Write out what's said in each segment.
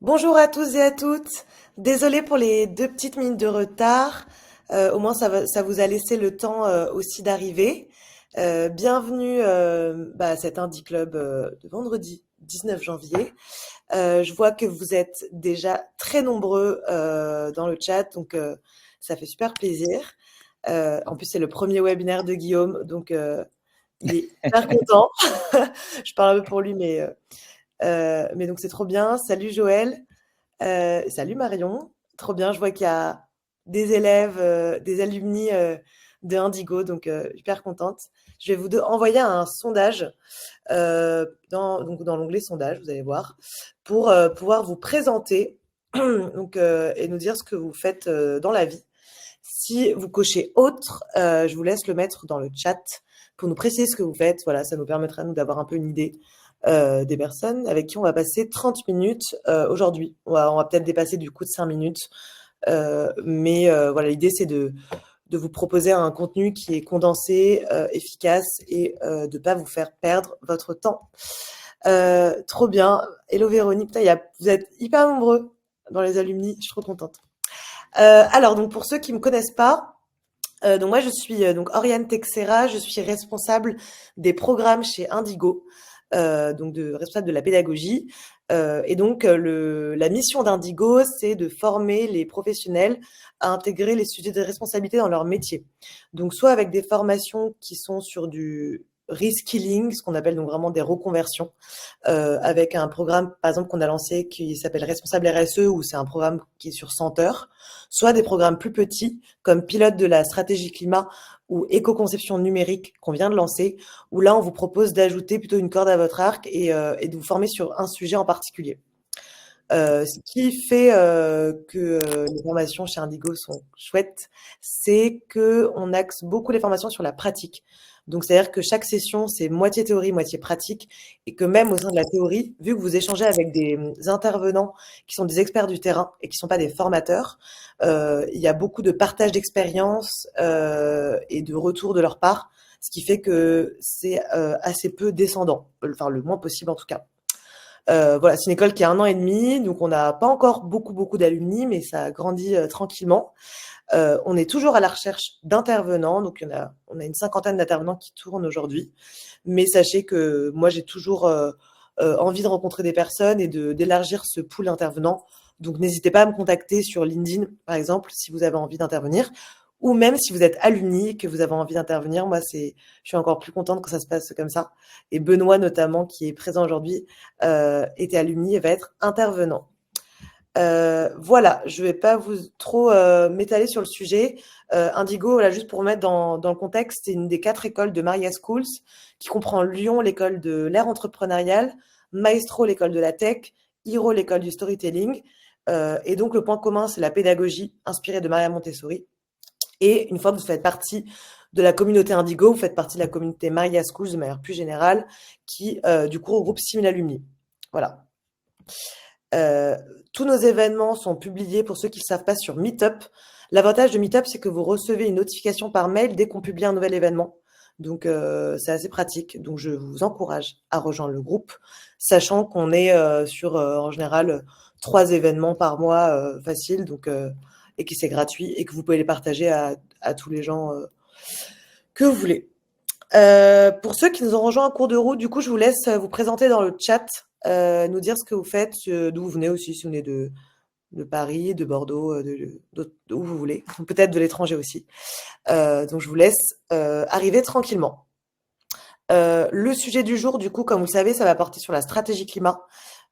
Bonjour à tous et à toutes. Désolée pour les 2 petites minutes de retard. Au moins ça vous a laissé le temps aussi d'arriver. Bienvenue à cet Indie Club de vendredi 19 janvier. Je vois que vous êtes déjà très nombreux dans le chat, donc ça fait super plaisir. En plus, c'est le premier webinaire de Guillaume, donc il est hyper content. Je parle un peu pour lui, mais donc c'est trop bien. Salut Joël. Salut Marion, trop bien, je vois qu'il y a des élèves, des alumni de Indigo, donc hyper contente. Je vais envoyer un sondage donc dans l'onglet sondage, vous allez voir, pour pouvoir vous présenter donc, et nous dire ce que vous faites dans la vie. Si vous cochez autre, je vous laisse le mettre dans le chat pour nous préciser ce que vous faites. Voilà, ça nous permettra nous d'avoir un peu une idée des personnes avec qui on va passer 30 minutes aujourd'hui. On va peut-être dépasser du coup de 5 minutes. Mais voilà, l'idée c'est de vous proposer un contenu qui est condensé, efficace et de ne pas vous faire perdre votre temps. Trop bien. Hello Véronique, putain, vous êtes hyper nombreux dans les alumni, je suis trop contente. Alors, donc pour ceux qui me connaissent pas, donc moi je suis donc Oriane Texera, je suis responsable des programmes chez Indigo, donc responsable de la pédagogie. Et donc la mission d'Indigo, c'est de former les professionnels à intégrer les sujets de responsabilité dans leur métier. Donc soit avec des formations qui sont sur du reskilling, ce qu'on appelle donc vraiment des reconversions, avec un programme par exemple qu'on a lancé qui s'appelle Responsable RSE, où c'est un programme qui est sur 100 heures, soit des programmes plus petits comme Pilote de la stratégie climat ou Éco-conception numérique qu'on vient de lancer, où là on vous propose d'ajouter plutôt une corde à votre arc et de vous former sur un sujet en particulier. Ce qui fait que les formations chez Indigo sont chouettes, c'est qu'on axe beaucoup les formations sur la pratique. Donc, c'est-à-dire que chaque session, c'est moitié théorie, moitié pratique, et que même au sein de la théorie, vu que vous échangez avec des intervenants qui sont des experts du terrain et qui ne sont pas des formateurs, il y a beaucoup de partage d'expériences et de retours de leur part, ce qui fait que c'est assez peu descendant, enfin le moins possible en tout cas. Voilà, c'est une école qui a 1 an et demi, donc on n'a pas encore beaucoup d'alumni, mais ça grandit tranquillement. On est toujours à la recherche d'intervenants, donc on a une cinquantaine d'intervenants qui tournent aujourd'hui. Mais sachez que moi, j'ai toujours envie de rencontrer des personnes et d'élargir ce pool d'intervenants. Donc n'hésitez pas à me contacter sur LinkedIn, par exemple, si vous avez envie d'intervenir. Ou même si vous êtes alumni et que vous avez envie d'intervenir, je suis encore plus contente quand ça se passe comme ça. Et Benoît, notamment, qui est présent aujourd'hui, était alumni et va être intervenant. Voilà, je vais pas vous trop m'étaler sur le sujet. Indigo, voilà, juste pour remettre dans le contexte, c'est une des 4 écoles de Maria Schools qui comprend Lyon, l'école de l'ère entrepreneuriale, Maestro, l'école de la tech, Hiro, l'école du storytelling. Et donc, le point commun, c'est la pédagogie inspirée de Maria Montessori. Et une fois que vous faites partie de la communauté Indigo, vous faites partie de la communauté Maria Schools de manière plus générale, qui du coup regroupe 6000 alumni. Voilà. Tous nos événements sont publiés, pour ceux qui ne savent pas, sur Meetup. L'avantage de Meetup, c'est que vous recevez une notification par mail dès qu'on publie un nouvel événement. Donc, c'est assez pratique. Donc, je vous encourage à rejoindre le groupe, sachant qu'on est sur, en général, 3 événements par mois facile, donc, et que c'est gratuit et que vous pouvez les partager à tous les gens que vous voulez. Pour ceux qui nous ont rejoints en cours de route, du coup, je vous laisse vous présenter dans le chat, nous dire ce que vous faites, d'où vous venez aussi, si vous venez de Paris, de Bordeaux, d'où vous voulez, peut-être de l'étranger aussi. Donc, je vous laisse arriver tranquillement. Le sujet du jour, du coup, comme vous le savez, ça va porter sur la stratégie climat.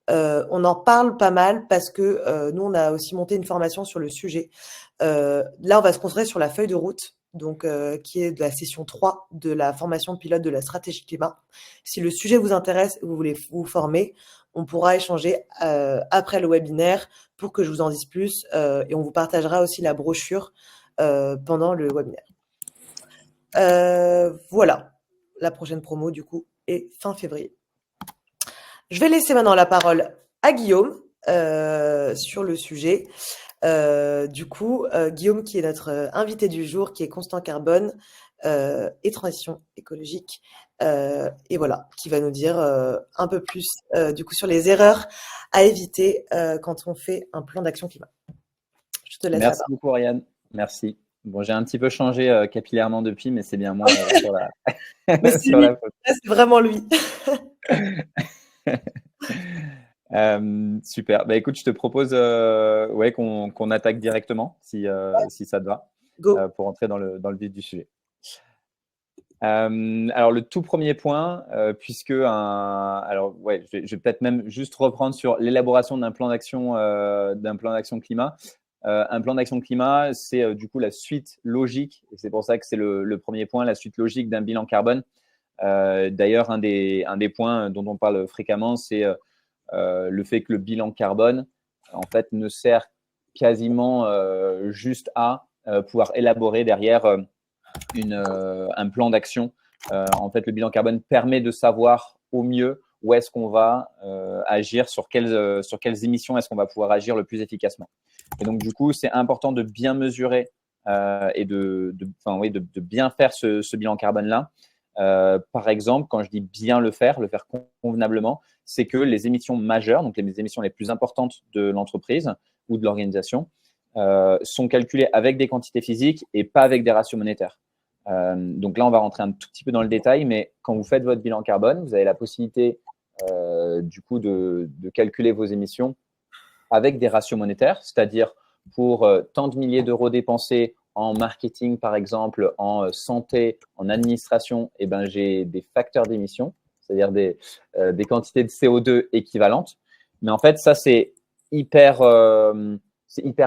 On en parle pas mal parce que nous, on a aussi monté une formation sur le sujet. Là, on va se concentrer sur la feuille de route, donc qui est de la session 3 de la formation pilote de la stratégie climat. Si le sujet vous intéresse et vous voulez vous former, on pourra échanger après le webinaire pour que je vous en dise plus et on vous partagera aussi la brochure pendant le webinaire. Voilà, la prochaine promo du coup est fin février. Je vais laisser maintenant la parole à Guillaume sur le sujet. Du coup, Guillaume qui est notre invité du jour, qui est Constant Carbone, et transition écologique. Et voilà, qui va nous dire un peu plus du coup sur les erreurs à éviter quand on fait un plan d'action climat. Je te laisse la Merci parole. beaucoup, Oriane. Merci. Bon, j'ai un petit peu changé capillairement depuis, mais c'est bien moi sur la, Mais c'est sur lui, la photo. là, c'est vraiment lui. Super. Bah, écoute, je te propose ouais, qu'on attaque directement, si ça te va, Go. pour entrer dans le vif du sujet. Alors, le tout premier point, alors ouais, je vais peut-être même juste reprendre sur l'élaboration d'un plan d'action climat. Un plan d'action climat, c'est du coup la suite logique, et c'est pour ça que c'est le premier point, la suite logique d'un bilan carbone. D'ailleurs, un des points dont on parle fréquemment, c'est le fait que le bilan carbone, en fait, ne sert quasiment juste à pouvoir élaborer derrière un plan d'action. En fait, le bilan carbone permet de savoir au mieux où est-ce qu'on va agir, sur quelles émissions est-ce qu'on va pouvoir agir le plus efficacement. Et donc, du coup, c'est important de bien mesurer et de bien faire ce bilan carbone-là. Par exemple, quand je dis bien le faire convenablement, c'est que les émissions majeures, donc les émissions les plus importantes de l'entreprise ou de l'organisation, sont calculées avec des quantités physiques et pas avec des ratios monétaires. Donc là, on va rentrer un tout petit peu dans le détail, mais quand vous faites votre bilan carbone, vous avez la possibilité du coup de calculer vos émissions avec des ratios monétaires, c'est-à-dire pour tant de milliers d'euros dépensés en marketing, par exemple, en santé, en administration, eh ben, j'ai des facteurs d'émission, c'est-à-dire des quantités de CO2 équivalentes. Mais en fait, ça, c'est hyper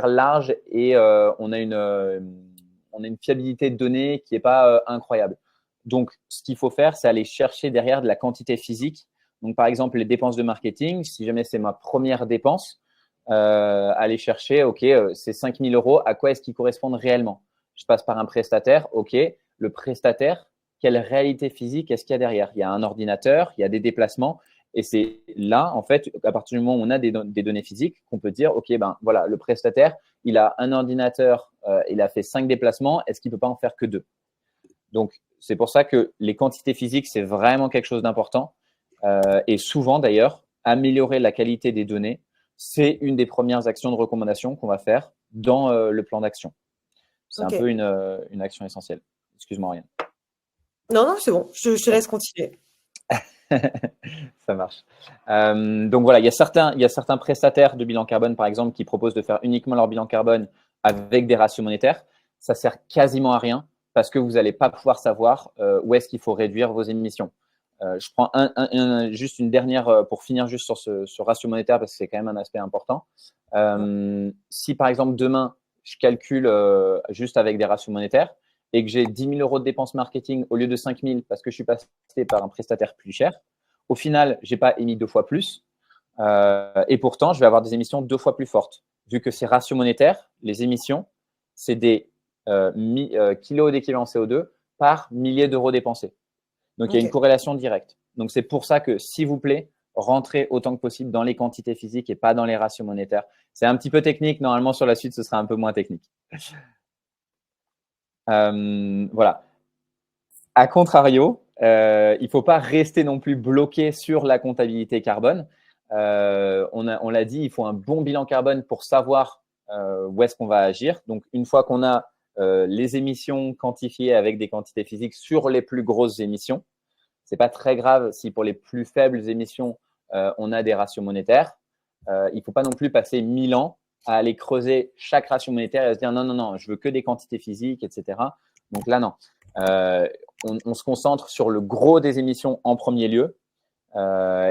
large et on a une fiabilité de données qui n'est pas incroyable. Donc, ce qu'il faut faire, c'est aller chercher derrière de la quantité physique. Donc, par exemple, les dépenses de marketing, si jamais c'est ma première dépense, aller chercher, OK, c'est 5 000 euros, à quoi est-ce qu'ils correspondent réellement? Je passe par un prestataire, OK, le prestataire, quelle réalité physique est-ce qu'il y a derrière? Il y a un ordinateur, il y a des déplacements, et c'est là, en fait, à partir du moment où on a des données physiques, qu'on peut dire, OK, ben voilà, le prestataire, il a un ordinateur, il a fait 5 déplacements, est-ce qu'il ne peut pas en faire que 2? Donc, c'est pour ça que les quantités physiques, c'est vraiment quelque chose d'important. Et souvent, d'ailleurs, améliorer la qualité des données, c'est une des premières actions de recommandation qu'on va faire dans le plan d'action. C'est un Ok. peu une action essentielle. Excuse-moi, Ryan. Non, non, c'est bon. Je te laisse continuer. Ça marche. Donc voilà, il y a certains prestataires de bilan carbone, par exemple, qui proposent de faire uniquement leur bilan carbone avec des ratios monétaires. Ça sert quasiment à rien parce que vous n'allez pas pouvoir savoir où est-ce qu'il faut réduire vos émissions. Je prends juste une dernière pour finir juste sur ce ratio monétaire parce que c'est quand même un aspect important. Si par exemple demain, je calcule juste avec des ratios monétaires et que j'ai 10 000 euros de dépenses marketing au lieu de 5 000 parce que je suis passé par un prestataire plus cher, au final, je n'ai pas émis 2 fois plus et pourtant, je vais avoir des émissions 2 fois plus fortes. Vu que c'est ratio monétaire, les émissions, c'est des kilos d'équivalent CO2 par millier d'euros dépensés. Donc, il y a une Ok. corrélation directe. Donc, c'est pour ça que, s'il vous plaît, rentrez autant que possible dans les quantités physiques et pas dans les ratios monétaires. C'est un petit peu technique. Normalement, sur la suite, ce sera un peu moins technique. Voilà. A contrario, il ne faut pas rester non plus bloqué sur la comptabilité carbone. On l'a dit, il faut un bon bilan carbone pour savoir où est-ce qu'on va agir. Donc, une fois qu'on a les émissions quantifiées avec des quantités physiques sur les plus grosses émissions, c'est pas très grave si pour les plus faibles émissions, on a des ratios monétaires. Il ne faut pas non plus passer 1000 ans à aller creuser chaque ratio monétaire et à se dire non, non, non, je veux que des quantités physiques, etc. Donc là, non. On se concentre sur le gros des émissions en premier lieu.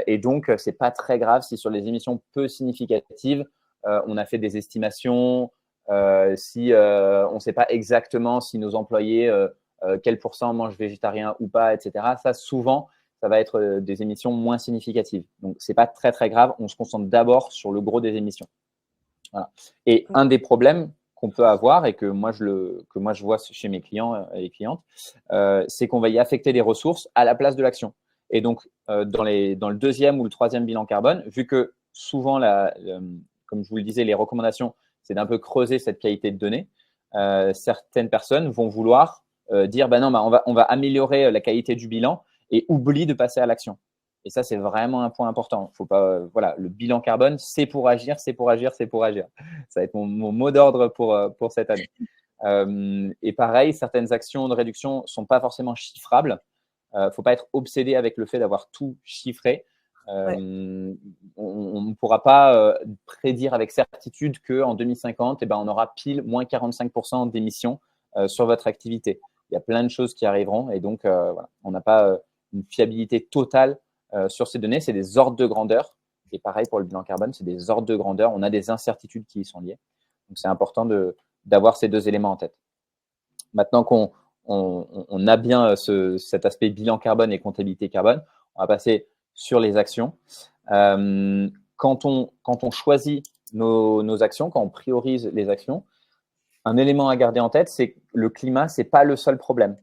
Et donc, ce n'est pas très grave si sur les émissions peu significatives, on a fait des estimations, si on ne sait pas exactement si nos employés, quel pourcent mangent végétarien ou pas, etc. Ça, souvent, ça va être des émissions moins significatives. Donc, ce n'est pas très, très grave. On se concentre d'abord sur le gros des émissions. Voilà. Et un des problèmes qu'on peut avoir et que moi je vois chez mes clients et clientes, c'est qu'on va y affecter des ressources à la place de l'action. Et donc, dans le deuxième ou le troisième bilan carbone, vu que souvent, comme je vous le disais, les recommandations, c'est d'un peu creuser cette qualité de données, certaines personnes vont vouloir dire bah non, bah on va améliorer la qualité du bilan et oublie de passer à l'action. Et ça, c'est vraiment un point important. Faut pas, voilà, le bilan carbone, c'est pour agir, c'est pour agir, c'est pour agir. Ça va être mon mot d'ordre pour cette année. Et pareil, certaines actions de réduction ne sont pas forcément chiffrables. Il ne faut pas être obsédé avec le fait d'avoir tout chiffré. Ouais. On ne pourra pas prédire avec certitude qu'en 2050, eh ben, on aura pile moins 45% d'émissions sur votre activité. Il y a plein de choses qui arriveront et donc voilà, on n'a pas une fiabilité totale sur ces données. C'est des ordres de grandeur. Et pareil pour le bilan carbone, c'est des ordres de grandeur. On a des incertitudes qui y sont liées. Donc, c'est important d'avoir ces deux éléments en tête. Maintenant qu'on a bien cet aspect bilan carbone et comptabilité carbone, on va passer sur les actions. Quand on choisit nos actions, quand on priorise les actions, un élément à garder en tête, c'est que le climat, ce n'est pas le seul problème.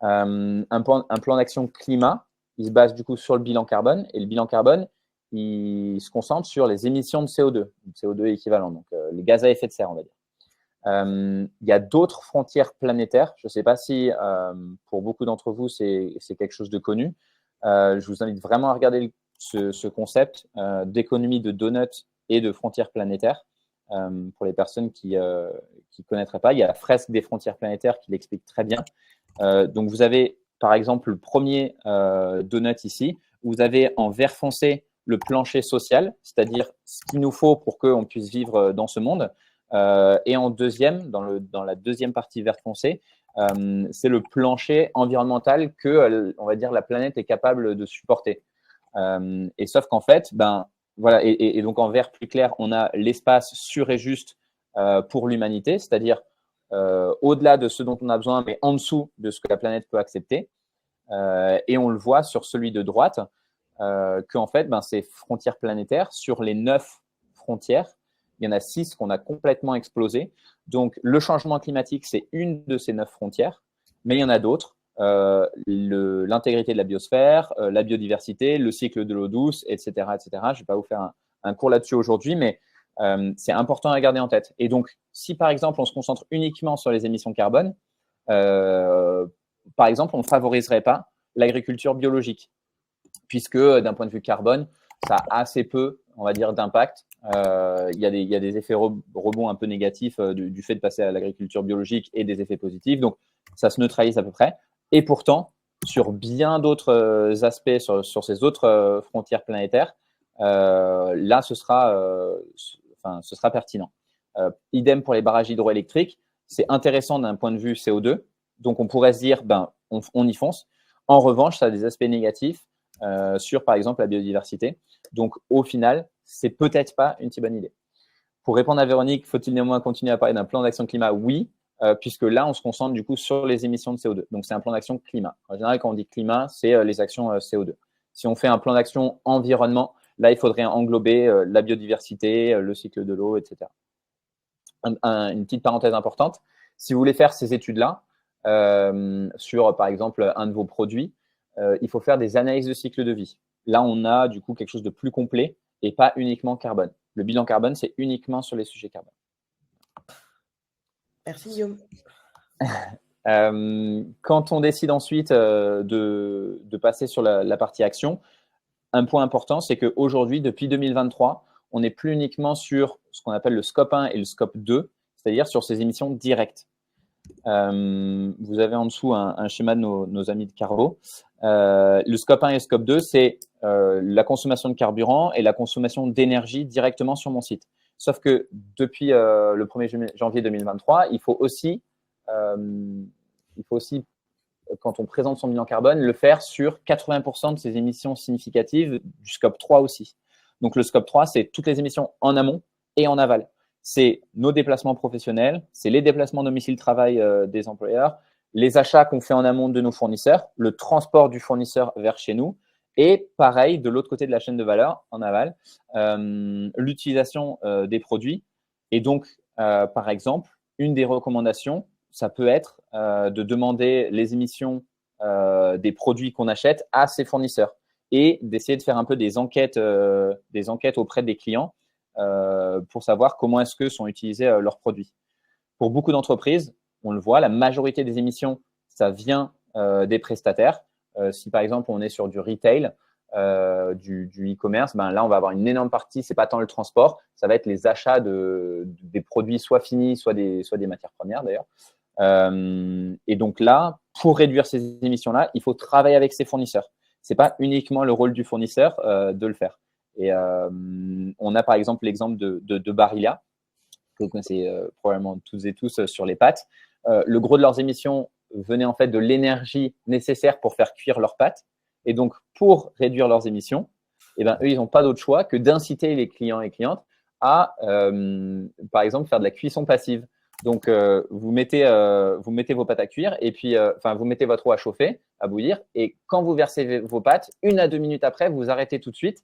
Un plan d'action climat, il se base du coup sur le bilan carbone, et le bilan carbone, il se concentre sur les émissions de CO2, CO2 équivalent, donc les gaz à effet de serre, on va dire. Il y a d'autres frontières planétaires. Je ne sais pas si pour beaucoup d'entre vous, c'est quelque chose de connu. Je vous invite vraiment à regarder ce concept d'économie de donuts et de frontières planétaires. Pour les personnes qui ne connaîtraient pas, il y a la fresque des frontières planétaires qui l'explique très bien. Donc, vous avez par exemple le premier donut ici. Vous avez en vert foncé le plancher social, c'est-à-dire ce qu'il nous faut pour qu'on puisse vivre dans ce monde. Et en deuxième, dans la deuxième partie vert foncé, c'est le plancher environnemental que, on va dire, la planète est capable de supporter. Et sauf qu'en fait, ben, voilà, et donc en vert plus clair, on a l'espace sûr et juste pour l'humanité, c'est-à-dire au-delà de ce dont on a besoin, mais en dessous de ce que la planète peut accepter. Et on le voit sur celui de droite, qu'en fait, ben, ces frontières planétaires, sur les 9 frontières, il y en a 6 qu'on a complètement explosé. Donc, le changement climatique, c'est une de ces 9 frontières, mais il y en a d'autres. L'intégrité de la biosphère, la biodiversité, le cycle de l'eau douce, etc., etc. Je ne vais pas vous faire un cours là-dessus aujourd'hui, mais c'est important à garder en tête. Et donc, si par exemple, on se concentre uniquement sur les émissions carbone, par exemple, on ne favoriserait pas l'agriculture biologique, puisque d'un point de vue carbone, ça a assez peu, on va dire, d'impact. Il y a des effets rebonds un peu négatifs du fait de passer à l'agriculture biologique et des effets positifs. Donc, ça se neutralise à peu près. Et pourtant, sur bien d'autres aspects, sur ces autres frontières planétaires, là, ce sera pertinent. Idem pour les barrages hydroélectriques. C'est intéressant d'un point de vue CO2. Donc, on pourrait se dire, ben, on y fonce. En revanche, ça a des aspects négatifs sur, par exemple, la biodiversité. Donc, au final, c'est peut-être pas une si bonne idée. Pour répondre à Véronique, faut-il néanmoins continuer à parler d'un plan d'action climat? Oui, puisque là, on se concentre du coup sur les émissions de CO2. Donc, c'est un plan d'action climat. En général, quand on dit climat, c'est les actions CO2. Si on fait un plan d'action environnement, là, il faudrait englober la biodiversité, le cycle de l'eau, etc. Une petite parenthèse importante, si vous voulez faire ces études-là sur, par exemple, un de vos produits, il faut faire des analyses de cycle de vie. Là, on a du coup quelque chose de plus complet et pas uniquement carbone. Le bilan carbone, c'est uniquement sur les sujets carbone. Merci Guillaume. Quand on décide ensuite de passer sur la partie action, un point important, c'est qu'aujourd'hui, depuis 2023, on n'est plus uniquement sur ce qu'on appelle le scope 1 et le scope 2, c'est-à-dire sur ces émissions directes. Vous avez en dessous un schéma de nos amis de Carvo. Le scope 1 et le scope 2, c'est la consommation de carburant et la consommation d'énergie directement sur mon site. Sauf que depuis le 1er janvier 2023, il faut aussi, quand on présente son bilan carbone, le faire sur 80% de ses émissions significatives du scope 3 aussi. Donc, le scope 3, c'est toutes les émissions en amont et en aval. C'est nos déplacements professionnels, c'est les déplacements domicile-travail des employeurs, les achats qu'on fait en amont de nos fournisseurs, le transport du fournisseur vers chez nous, et pareil, de l'autre côté de la chaîne de valeur, en aval, l'utilisation des produits. Et donc, par exemple, une des recommandations, ça peut être de demander les émissions des produits qu'on achète à ses fournisseurs et d'essayer de faire un peu des enquêtes auprès des clients pour savoir comment est-ce que sont utilisés leurs produits. Pour beaucoup d'entreprises, on le voit, la majorité des émissions, ça vient des prestataires. Si par exemple, on est sur du retail, du e-commerce, ben là, on va avoir une énorme partie, c'est pas tant le transport, ça va être les achats des produits soit finis, soit des matières premières d'ailleurs. Et donc là, pour réduire ces émissions-là, il faut travailler avec ses fournisseurs. C'est pas uniquement le rôle du fournisseur de le faire. Et on a par exemple l'exemple de Barilla, que vous connaissez probablement tous et tous sur les pâtes. Le gros de leurs émissions venait en fait de l'énergie nécessaire pour faire cuire leurs pâtes. Et donc, pour réduire leurs émissions, eh ben, eux, ils n'ont pas d'autre choix que d'inciter les clients et clientes à, par exemple, faire de la cuisson passive. Donc, vous mettez vos pâtes à cuire et puis, vous mettez votre eau à chauffer, à bouillir. Et quand vous versez vos pâtes, 1 à 2 minutes après, vous arrêtez tout de suite.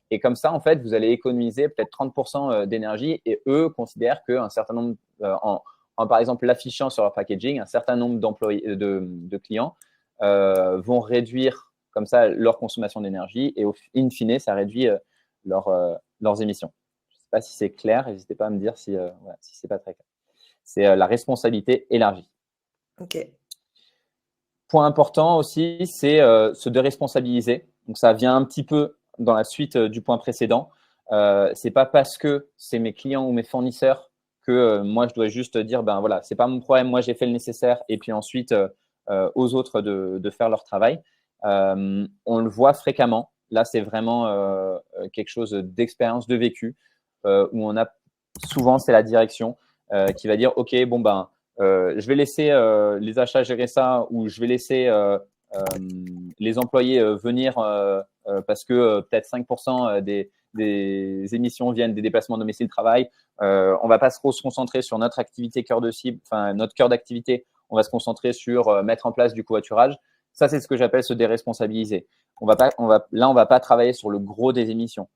Et comme ça, en fait, vous allez économiser peut-être 30% d'énergie. Et eux considèrent qu'un certain nombre, par exemple, l'affichant sur leur packaging, un certain nombre d'employés, de clients vont réduire comme ça leur consommation d'énergie et in fine, ça réduit leurs émissions. Je ne sais pas si c'est clair, n'hésitez pas à me dire si ce n'est pas très clair. C'est la responsabilité élargie. Ok. Point important aussi, c'est se déresponsabiliser. Donc, ça vient un petit peu dans la suite du point précédent. C'est pas parce que c'est mes clients ou mes fournisseurs que moi, je dois juste dire, ben voilà, c'est pas mon problème, moi, j'ai fait le nécessaire et puis ensuite, aux autres de faire leur travail. On le voit fréquemment. Là, c'est vraiment quelque chose d'expérience, de vécu, où on a souvent, c'est la direction qui va dire, OK, bon, ben, je vais laisser les achats gérer ça ou je vais laisser les employés venir parce que peut-être 5% des émissions viennent des déplacements domicile-travail. On va pas se concentrer sur notre activité cœur de cible, enfin notre cœur d'activité. On va se concentrer sur mettre en place du covoiturage. Ça, c'est ce que j'appelle se déresponsabiliser. On va pas travailler sur le gros des émissions.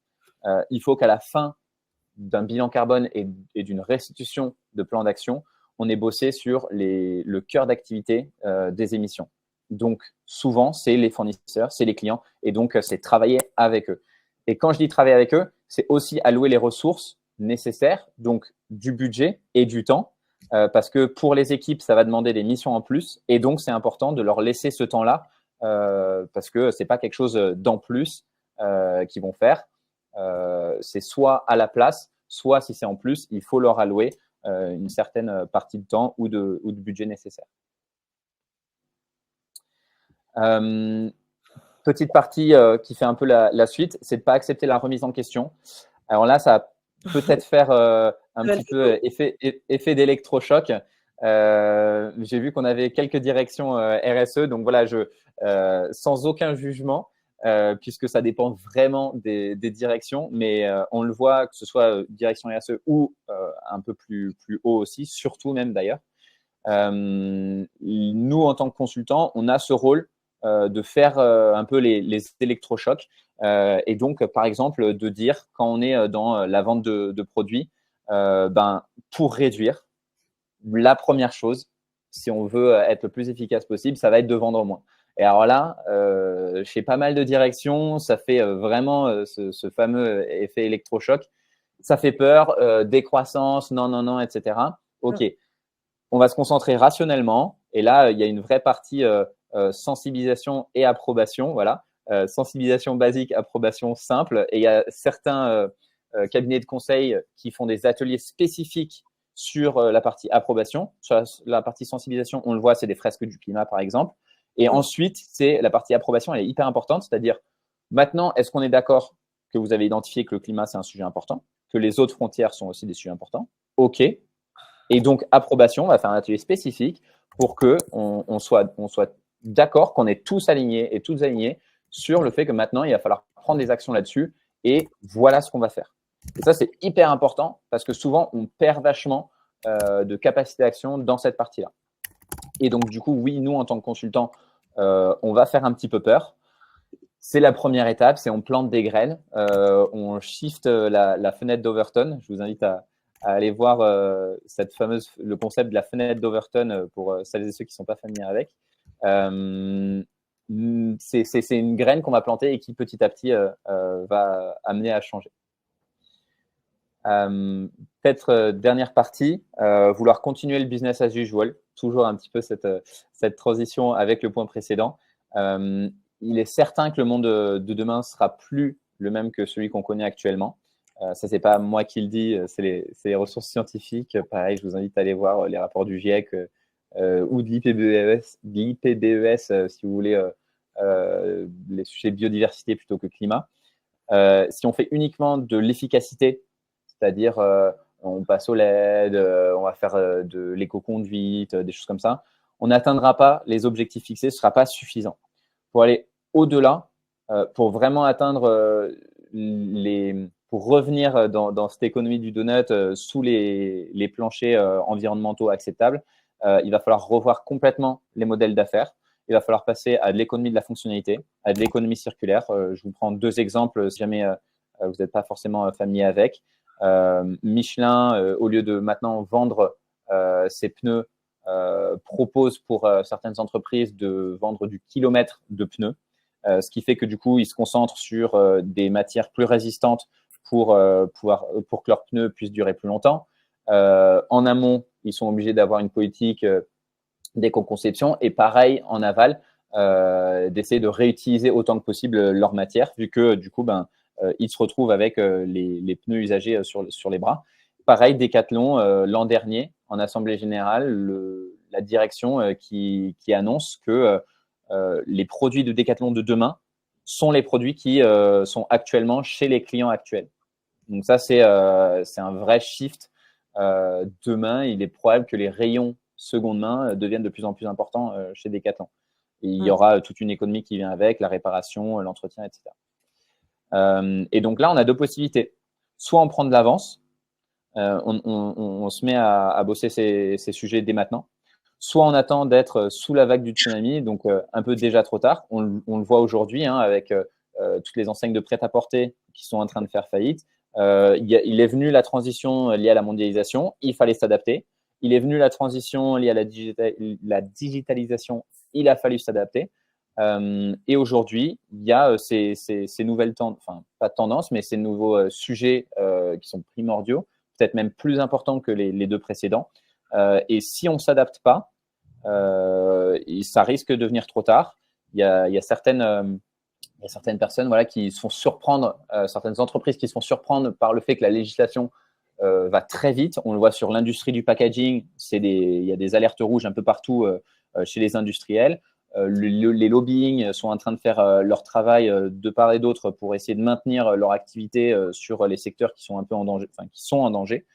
Il faut qu'à la fin d'un bilan carbone et d'une restitution de plan d'action, on ait bossé sur le cœur d'activité des émissions. Donc, souvent, c'est les fournisseurs, c'est les clients, et donc, c'est travailler avec eux. Et quand je dis travailler avec eux, c'est aussi allouer les ressources nécessaires, donc du budget et du temps, parce que pour les équipes, ça va demander des missions en plus, et donc, c'est important de leur laisser ce temps-là, parce que ce n'est pas quelque chose d'en plus qu'ils vont faire. C'est soit à la place, soit si c'est en plus, il faut leur allouer une certaine partie de temps ou de budget nécessaire. Petite partie qui fait un peu la suite, c'est de ne pas accepter la remise en question. Alors là, ça va peut-être faire un petit peu effet d'électrochoc. J'ai vu qu'on avait quelques directions RSE, donc voilà, sans aucun jugement, puisque ça dépend vraiment des directions, mais on le voit que ce soit direction RSE ou un peu plus haut aussi, surtout même d'ailleurs. Nous, en tant que consultants, on a ce rôle de faire un peu les électrochocs et donc, par exemple, de dire quand on est dans la vente de produits, pour réduire, la première chose, si on veut être le plus efficace possible, ça va être de vendre moins. Et alors là, chez pas mal de directions, ça fait vraiment ce fameux effet électrochoc. Ça fait peur, décroissance, non, etc. OK, on va se concentrer rationnellement. Et là, il y a une vraie partie sensibilisation et approbation. Voilà, sensibilisation basique, approbation simple. Et il y a certains cabinets de conseil qui font des ateliers spécifiques sur la partie approbation. Sur la partie sensibilisation, on le voit, c'est des fresques du climat, par exemple. Et ensuite, c'est la partie approbation, elle est hyper importante. C'est-à-dire, maintenant, est-ce qu'on est d'accord que vous avez identifié que le climat, c'est un sujet important, que les autres frontières sont aussi des sujets importants? OK. Et donc, approbation, on va faire un atelier spécifique pour qu'on soit d'accord, qu'on est tous alignés et toutes alignés sur le fait que maintenant, il va falloir prendre des actions là-dessus et voilà ce qu'on va faire. Et ça, c'est hyper important parce que souvent, on perd vachement de capacité d'action dans cette partie-là. Et donc, du coup, oui, nous, en tant que consultants, on va faire un petit peu peur. C'est la première étape, c'est on plante des graines, on shift la fenêtre d'Overton. Je vous invite à aller voir le concept de la fenêtre d'Overton pour celles et ceux qui ne sont pas familiers avec. C'est une graine qu'on va planter et qui petit à petit va amener à changer. Peut-être dernière partie, vouloir continuer le business as usual, toujours un petit peu cette transition avec le point précédent. Il est certain que le monde de demain sera plus le même que celui qu'on connaît actuellement. Ça, c'est pas moi qui le dis, c'est les ressources scientifiques. Pareil, je vous invite à aller voir les rapports du GIEC ou de l'IPBES si vous voulez les sujets biodiversité plutôt que climat. Si on fait uniquement de l'efficacité, c'est-à-dire on passe au LED, on va faire de l'éco-conduite, des choses comme ça, on n'atteindra pas les objectifs fixés, ce ne sera pas suffisant. Pour aller au-delà, pour vraiment atteindre pour revenir dans cette économie du donut sous les planchers environnementaux acceptables, il va falloir revoir complètement les modèles d'affaires. Il va falloir passer à de l'économie de la fonctionnalité, à de l'économie circulaire. Je vous prends 2 exemples si jamais vous n'êtes pas forcément familier avec. Michelin, au lieu de maintenant vendre ses pneus, propose pour certaines entreprises de vendre du kilomètre de pneus, ce qui fait que du coup, ils se concentrent sur des matières plus résistantes pour que leurs pneus puissent durer plus longtemps. En amont, ils sont obligés d'avoir une politique d'éco-conception et pareil en aval, d'essayer de réutiliser autant que possible leur matière, vu que du coup, ils se retrouvent avec les pneus usagés sur les bras. Pareil, Decathlon, l'an dernier, en Assemblée générale, la direction qui annonce que les produits de Decathlon de demain sont les produits qui sont actuellement chez les clients actuels. Donc ça, c'est un vrai shift. Demain, il est probable que les rayons seconde main deviennent de plus en plus importants chez Decathlon. Et il y aura toute une économie qui vient avec, la réparation, l'entretien, etc. Et donc là, on a 2 possibilités. Soit on prend de l'avance, on se met à bosser ces sujets dès maintenant. Soit on attend d'être sous la vague du tsunami, donc un peu déjà trop tard. On le voit aujourd'hui avec toutes les enseignes de prêt-à-porter qui sont en train de faire faillite. Il est venu la transition liée à la mondialisation, il fallait s'adapter. Il est venu la transition liée à la digitalisation, il a fallu s'adapter. Et aujourd'hui, il y a ces nouvelles tendances, enfin pas tendances, mais ces nouveaux sujets qui sont primordiaux, peut-être même plus importants que les 2 précédents. Et si on ne s'adapte pas, ça risque de devenir trop tard. Il y a certaines personnes qui se font surprendre, certaines entreprises qui se font surprendre par le fait que la législation va très vite. On le voit sur l'industrie du packaging, il y a des alertes rouges un peu partout chez les industriels. Les lobbying sont en train de faire leur travail de part et d'autre pour essayer de maintenir leur activité sur les secteurs qui sont un peu en danger, enfin qui sont en danger.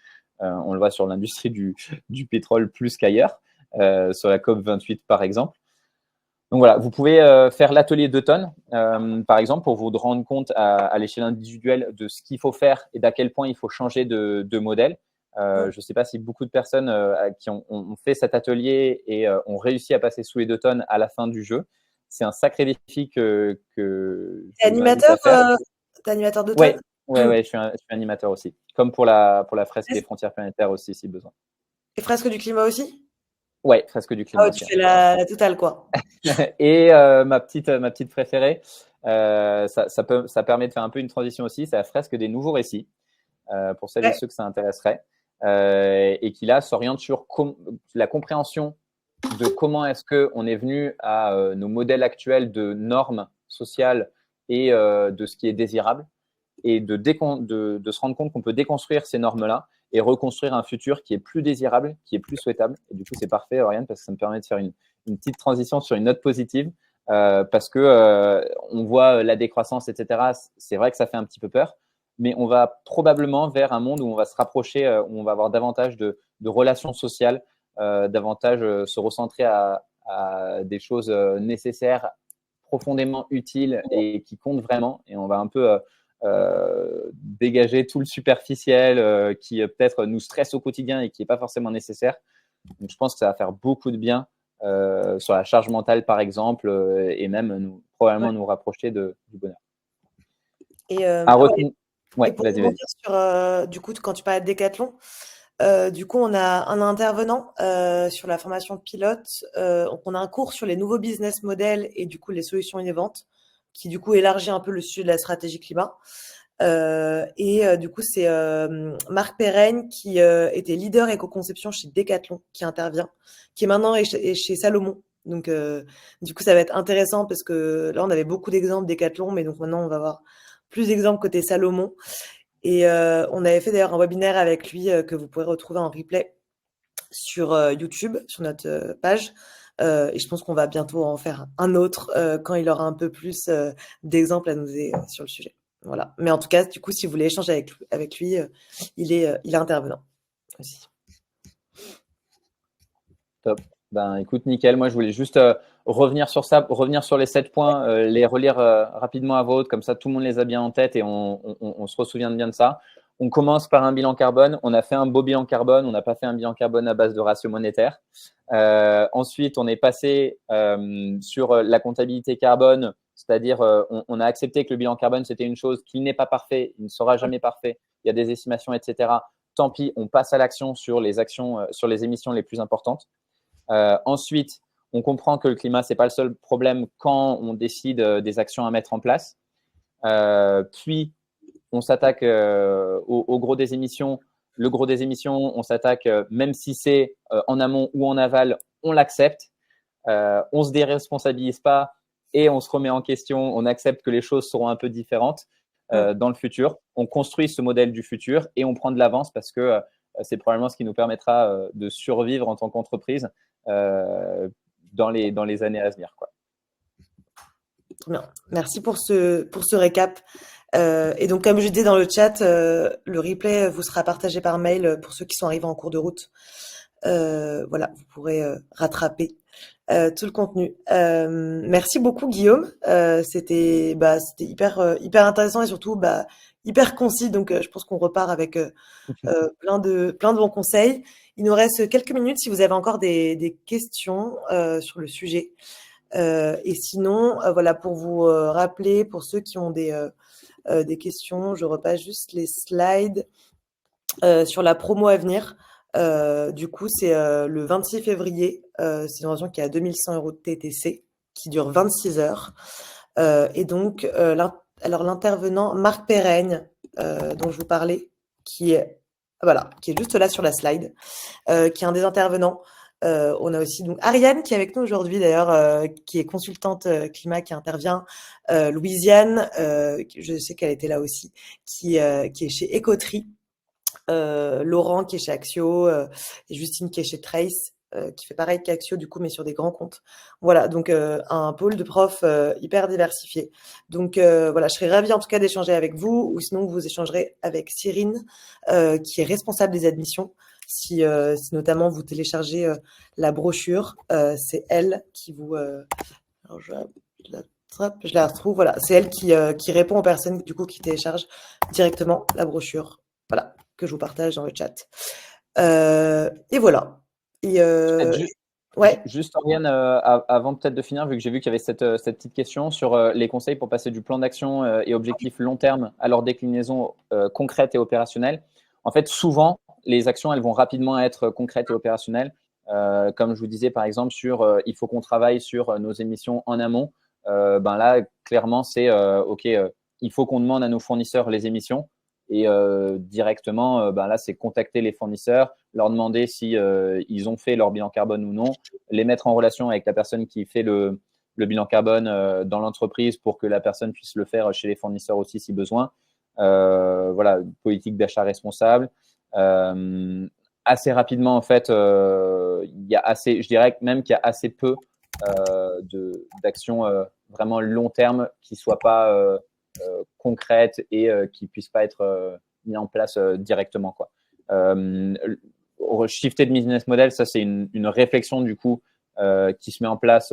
On le voit sur l'industrie du pétrole plus qu'ailleurs, sur la COP 28 par exemple. Donc voilà, vous pouvez faire l'atelier d'automne, par exemple, pour vous rendre compte à l'échelle individuelle de ce qu'il faut faire et d'à quel point il faut changer de modèle. Je ne sais pas si beaucoup de personnes qui ont fait cet atelier et ont réussi à passer sous les 2 tonnes à la fin du jeu. C'est un sacré défi que je vous invite à faire. T'es animateur d'automne? Ouais, je suis animateur aussi. Comme pour la fresque des frontières planétaires aussi, si besoin. Et fresque du climat aussi? Ouais, fresque du Ah climat ouais, tu aussi. fais la totale, quoi. Et ma petite préférée, ça permet de faire un peu une transition aussi, c'est la fresque des nouveaux récits, pour celles et Ouais. ceux que ça intéresserait, et qui là s'oriente sur la compréhension de comment est-ce qu'on est venu à nos modèles actuels de normes sociales et de ce qui est désirable, et de se rendre compte qu'on peut déconstruire ces normes-là et reconstruire un futur qui est plus désirable, qui est plus souhaitable. Et du coup, c'est parfait, Oriane, parce que ça me permet de faire une petite transition sur une note positive, parce que on voit la décroissance, etc. C'est vrai que ça fait un petit peu peur, mais on va probablement vers un monde où on va se rapprocher, où on va avoir davantage de relations sociales, davantage se recentrer à des choses nécessaires, profondément utiles et qui comptent vraiment. Et on va un peu dégager tout le superficiel qui peut-être nous stresse au quotidien et qui n'est pas forcément nécessaire. Donc, je pense que ça va faire beaucoup de bien sur la charge mentale, par exemple, et même probablement nous rapprocher du bonheur. Et, Ouais, pour vas-y, vas-y. rebondir sur, du coup, quand tu parlais de Décathlon, du coup, on a un intervenant sur la formation de pilote. Donc on a un cours sur les nouveaux business models et du coup les solutions innovantes, qui du coup élargit un peu le sujet de la stratégie climat. Du coup, c'est Marc Perrenne qui était leader éco-conception chez Decathlon qui intervient, qui est maintenant chez Salomon. Donc, du coup, ça va être intéressant parce que là, on avait beaucoup d'exemples Decathlon, mais donc maintenant, on va avoir plus d'exemples côté Salomon. Et on avait fait d'ailleurs un webinaire avec lui que vous pourrez retrouver en replay sur YouTube, sur notre page. Et je pense qu'on va bientôt en faire un autre quand il aura un peu plus d'exemples à nous donner sur le sujet. Voilà. Mais en tout cas, du coup, si vous voulez échanger avec lui, il est intervenant aussi. Top. Ben, écoute, nickel. Moi, je voulais juste revenir sur ça, revenir sur les 7 points, les relire rapidement à voix haute, comme ça tout le monde les a bien en tête et on se ressouvient bien de ça. On commence par un bilan carbone. On a fait un beau bilan carbone. On n'a pas fait un bilan carbone à base de ratio monétaire. Ensuite, on est passé sur la comptabilité carbone, c'est-à-dire on a accepté que le bilan carbone, c'était une chose qui n'est pas parfait, il ne sera jamais parfait. Il y a des estimations, etc. Tant pis, on passe à l'action sur les actions, sur les émissions les plus importantes. Ensuite, on comprend que le climat, ce n'est pas le seul problème quand on décide des actions à mettre en place. Puis, on s'attaque au gros des émissions. Le gros des émissions, on s'attaque, même si c'est en amont ou en aval, on l'accepte. On ne se déresponsabilise pas et on se remet en question. On accepte que les choses seront un peu différentes dans le futur. On construit ce modèle du futur et on prend de l'avance parce que c'est probablement ce qui nous permettra de survivre en tant qu'entreprise dans les années à venir, quoi. Bien. Merci pour ce récap. Et donc, comme je disais dans le chat, le replay vous sera partagé par mail pour ceux qui sont arrivés en cours de route. Voilà, vous pourrez rattraper tout le contenu. Merci beaucoup, Guillaume. C'était hyper intéressant et surtout hyper concis. Donc, je pense qu'on repart avec plein de bons conseils. Il nous reste quelques minutes si vous avez encore des questions sur le sujet. Et sinon, voilà, pour vous rappeler, pour ceux qui ont des questions, je repasse juste les slides sur la promo à venir. Du coup, c'est le 26 février. C'est une formation qui est à 2100 € de TTC, qui dure 26 heures. Et donc, l'intervenant Marc Perrenne, dont je vous parlais, qui est juste là sur la slide, qui est un des intervenants. On a aussi donc Ariane qui est avec nous aujourd'hui d'ailleurs, qui est consultante climat qui intervient. Louisiane, je sais qu'elle était là aussi, qui est chez Ecotree. Laurent qui est chez Axio, et Justine qui est chez Trace, qui fait pareil qu'Axio du coup, mais sur des grands comptes. Voilà, donc un pôle de profs hyper diversifié. Donc voilà, je serais ravie en tout cas d'échanger avec vous, ou sinon vous échangerez avec Cyrine, qui est responsable des admissions. Si notamment vous téléchargez la brochure, c'est elle qui vous... alors je la retrouve, voilà, c'est elle qui répond aux personnes du coup qui téléchargent directement la brochure. Voilà, que je vous partage dans le chat. Et voilà. Et Juste, Oriane, avant peut-être de finir, vu que j'ai vu qu'il y avait cette petite question sur les conseils pour passer du plan d'action et objectifs long terme à leur déclinaison concrète et opérationnelle. En fait, souvent, les actions, elles vont rapidement être concrètes et opérationnelles. Comme je vous disais, par exemple, sur il faut qu'on travaille sur nos émissions en amont. Là, clairement, c'est OK, il faut qu'on demande à nos fournisseurs les émissions. Et directement, là, c'est contacter les fournisseurs, leur demander si ils ont fait leur bilan carbone ou non, les mettre en relation avec la personne qui fait le bilan carbone dans l'entreprise pour que la personne puisse le faire chez les fournisseurs aussi si besoin. Voilà, politique d'achat responsable. Assez rapidement, en fait, il y a assez, je dirais même qu'il y a assez peu d'actions vraiment long terme qui ne soient pas concrètes et qui ne puissent pas être mis en place directement, quoi. Shifter de business model, ça c'est une réflexion du coup qui se met en place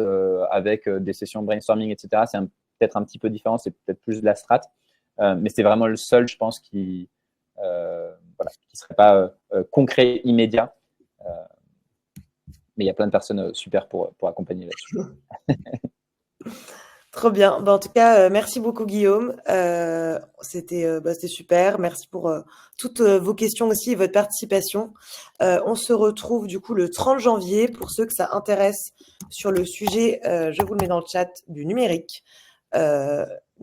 avec des sessions brainstorming, etc. C'est peut-être un petit peu différent, c'est peut-être plus de la strat, mais c'est vraiment le seul, je pense, qui serait pas concret, immédiat. Mais il y a plein de personnes super pour accompagner là-dessus. Trop bien. En tout cas, merci beaucoup Guillaume. C'était super. Merci pour toutes vos questions aussi et votre participation. On se retrouve du coup le 30 janvier pour ceux que ça intéresse sur le sujet, je vous le mets dans le chat, du numérique.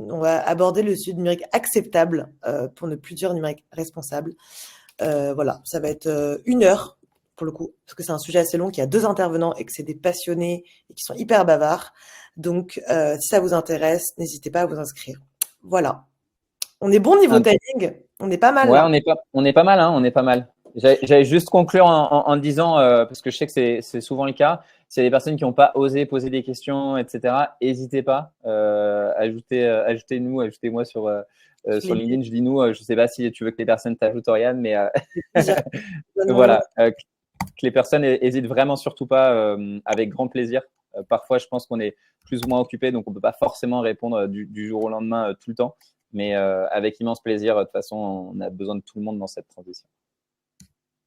on va aborder le sujet numérique acceptable pour ne plus dire numérique responsable. Voilà, ça va être 1 heure pour le coup, parce que c'est un sujet assez long, qu'il y a 2 intervenants et que c'est des passionnés et qui sont hyper bavards. Donc, si ça vous intéresse, n'hésitez pas à vous inscrire. Voilà. On est bon niveau timing, on est pas mal Ouais, là. on est pas mal, hein, on est pas mal. J'allais juste conclure en disant, parce que je sais que c'est souvent le cas, s'il y a des personnes qui n'ont pas osé poser des questions, etc., n'hésitez pas. Ajoutez-moi sur LinkedIn. Je dis nous, je ne sais pas si tu veux que les personnes t'ajoutent, Oriane, mais Plaisir. Donne mon voilà, que les personnes n'hésitent vraiment surtout pas, avec grand plaisir. Parfois, je pense qu'on est plus ou moins occupé, donc on ne peut pas forcément répondre du jour au lendemain tout le temps. Mais avec immense plaisir. De toute façon, on a besoin de tout le monde dans cette transition.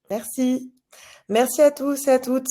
Merci. Merci à tous et à toutes.